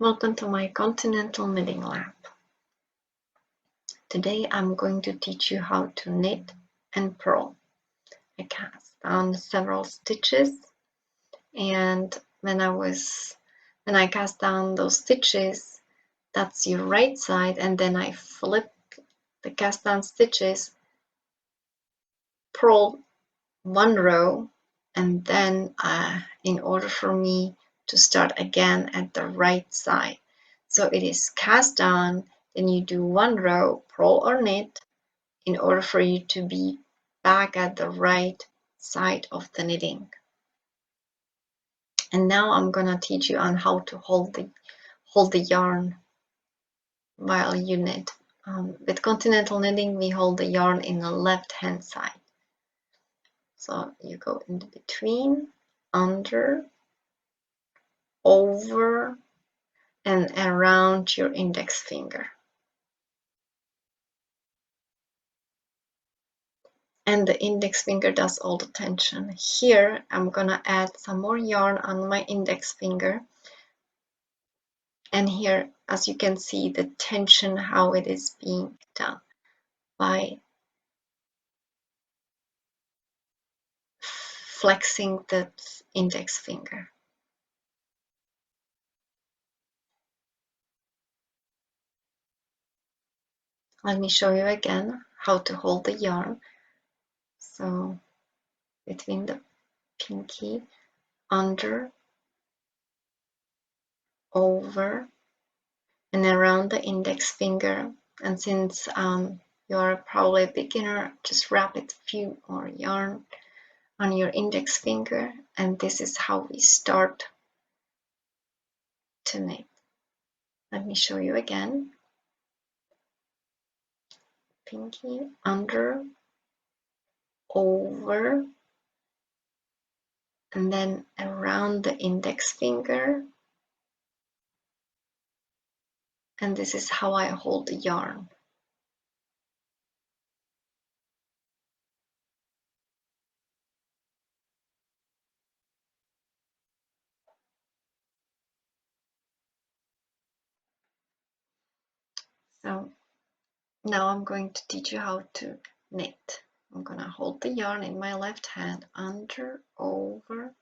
Welcome to my Continental knitting lab. Today I'm going to teach you how to knit and purl. I cast down several stitches, and when I cast down those stitches, that's your right side, and then I flip the cast down stitches, purl one row, and then in order for me to start again at the right side. So it is cast down, then you do one row, purl or knit, in order for you to be back at the right side of the knitting. And now I'm gonna teach you on how to hold the yarn while you knit. With Continental knitting, we hold the yarn in the left hand side. So you go in between, under, over, and around your index finger. And the index finger does all the tension. Here, I'm gonna add some more yarn on my index finger. And here, as you can see, the tension, how it is being done by flexing the index finger. Let me show you again how to hold the yarn. So between the pinky, under, over, and around the index finger. And since you're probably a beginner, just wrap it a few more yarn on your index finger, and this is how we start to knit. Let me show you again. Pinky, under, over, and then around the index finger. And this is how I hold the yarn. So now I'm going to teach you how to knit. I'm gonna hold the yarn in my left hand, under, over,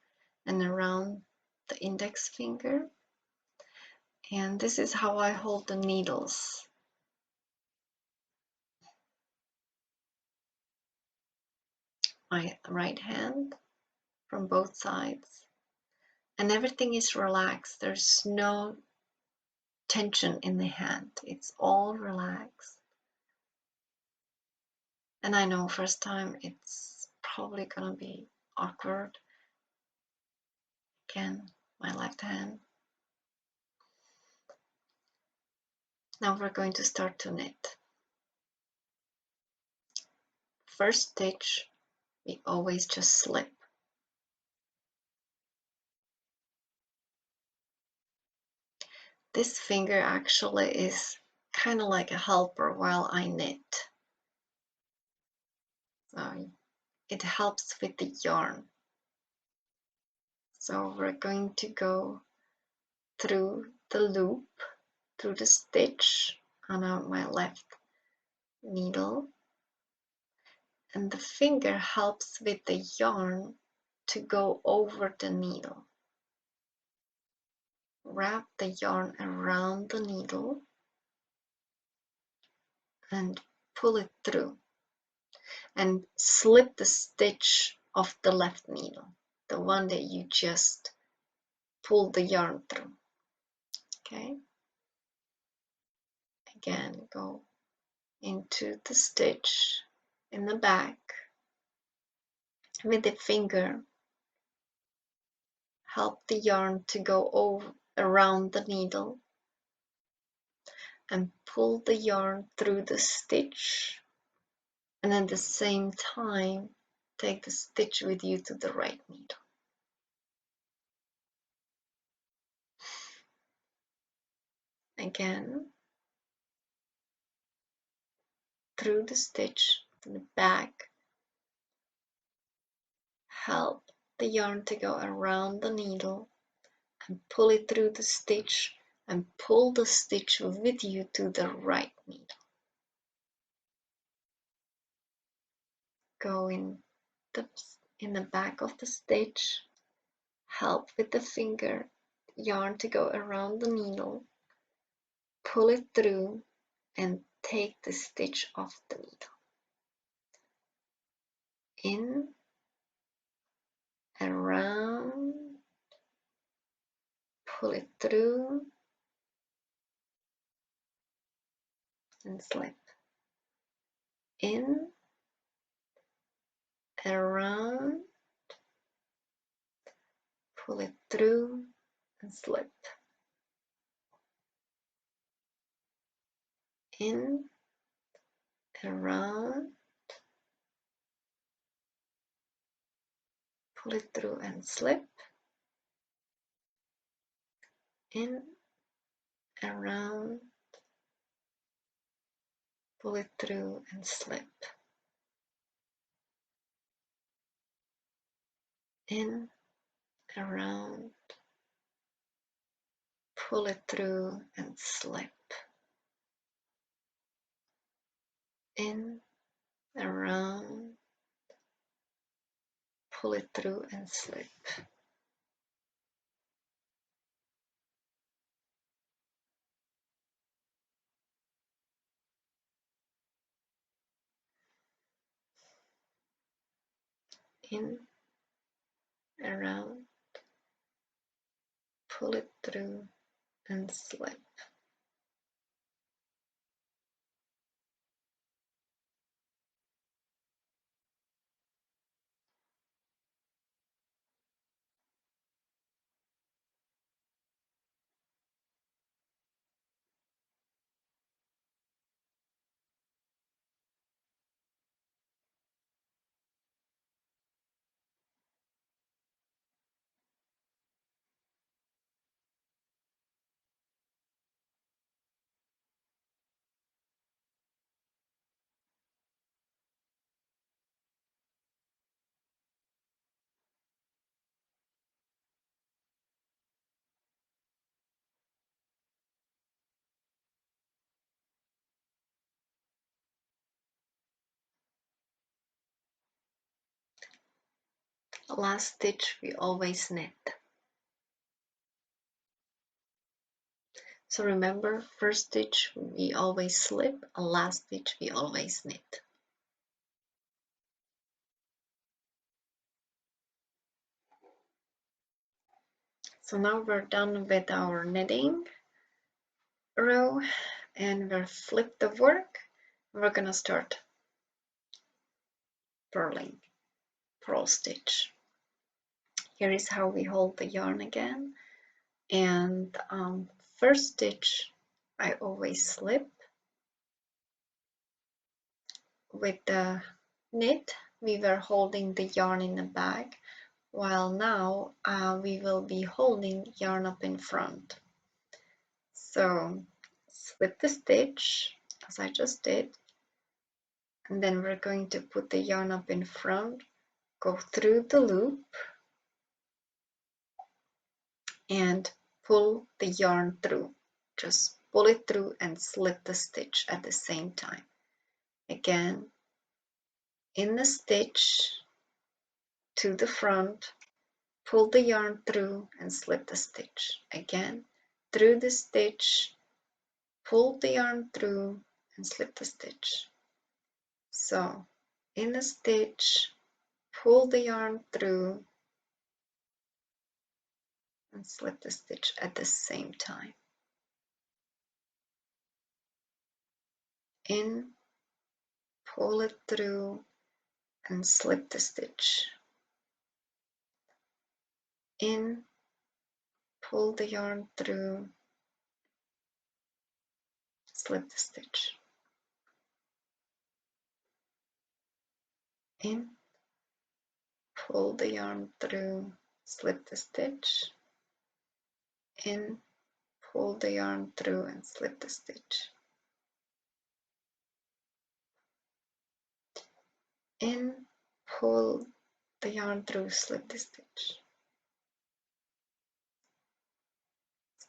and around the index finger. And this is how I hold the needles. My right hand from both sides. And everything is relaxed. There's no tension in the hand. It's all relaxed. And I know first time it's probably gonna be awkward. Again, my left hand. Now we're going to start to knit. First stitch, we always just slip. This finger actually is kind of like a helper while I knit. So it helps with the yarn. So we're going to go through the loop, through the stitch on my left needle, and the finger helps with the yarn to go over the needle. Wrap the yarn around the needle and pull it through, and slip the stitch of the left needle, the one that you just pulled the yarn through. Okay, again, go into the stitch in the back with the finger, help the yarn to go over around the needle, and pull the yarn through the stitch, and at the same time take the stitch with you to the right needle. Again, through the stitch to the back, help the yarn to go around the needle and pull it through the stitch and pull the stitch with you to the right needle. Go in the back of the stitch, help with the finger yarn to go around the needle, pull it through and take the stitch off the needle. In, around, pull it through and slip. In, around, pull it through and slip. In, around, pull it through and slip. In, around, pull it through and slip. In, around, pull it through and slip. In, around, pull it through and slip. In, around, pull it through and slip. Last stitch we always knit. So remember, first stitch we always slip, last stitch we always knit. So now we're done with our knitting row and we'll flip the work. We're gonna start purling, purl stitch. Here is how we hold the yarn again. And first stitch I always slip. With the knit we were holding the yarn in the back, while now we will be holding yarn up in front. So slip the stitch as I just did, and then we're going to put the yarn up in front, go through the loop and pull the yarn through. Just pull it through and slip the stitch at the same time. Again, in the stitch to the front, pull the yarn through and slip the stitch. Again, through the stitch, pull the yarn through and slip the stitch. So in the stitch, pull the yarn through and slip the stitch at the same time. In, pull it through and slip the stitch. In, pull the yarn through, slip the stitch. In, pull the yarn through, slip the stitch. In, pull the yarn through and slip the stitch. In, pull the yarn through, slip the stitch.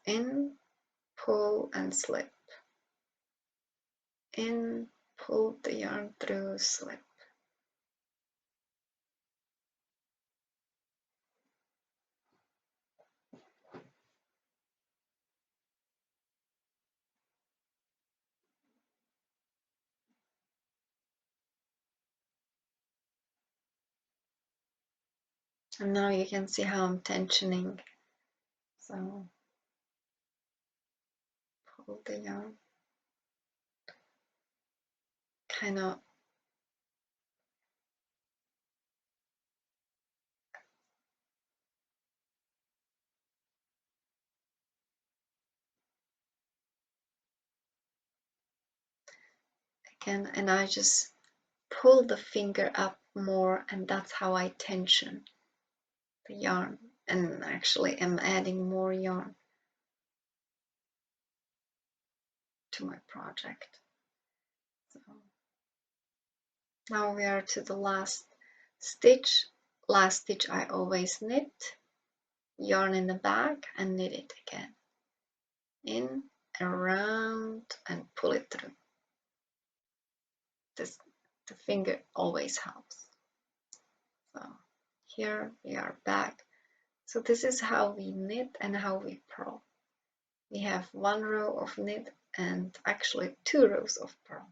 In, pull and slip, in, pull the yarn through, slip. And now you can see how I'm tensioning. So pull the yarn, kind of again, and I just pull the finger up more, and that's how I tension the yarn, and actually I'm adding more yarn to my project. So now we are to the last stitch. Last stitch I always knit, yarn in the back and knit it again, in, around, and pull it through. The finger always helps. So here we are back. So this is how we knit and how we purl. We have one row of knit and actually 2 rows of purl.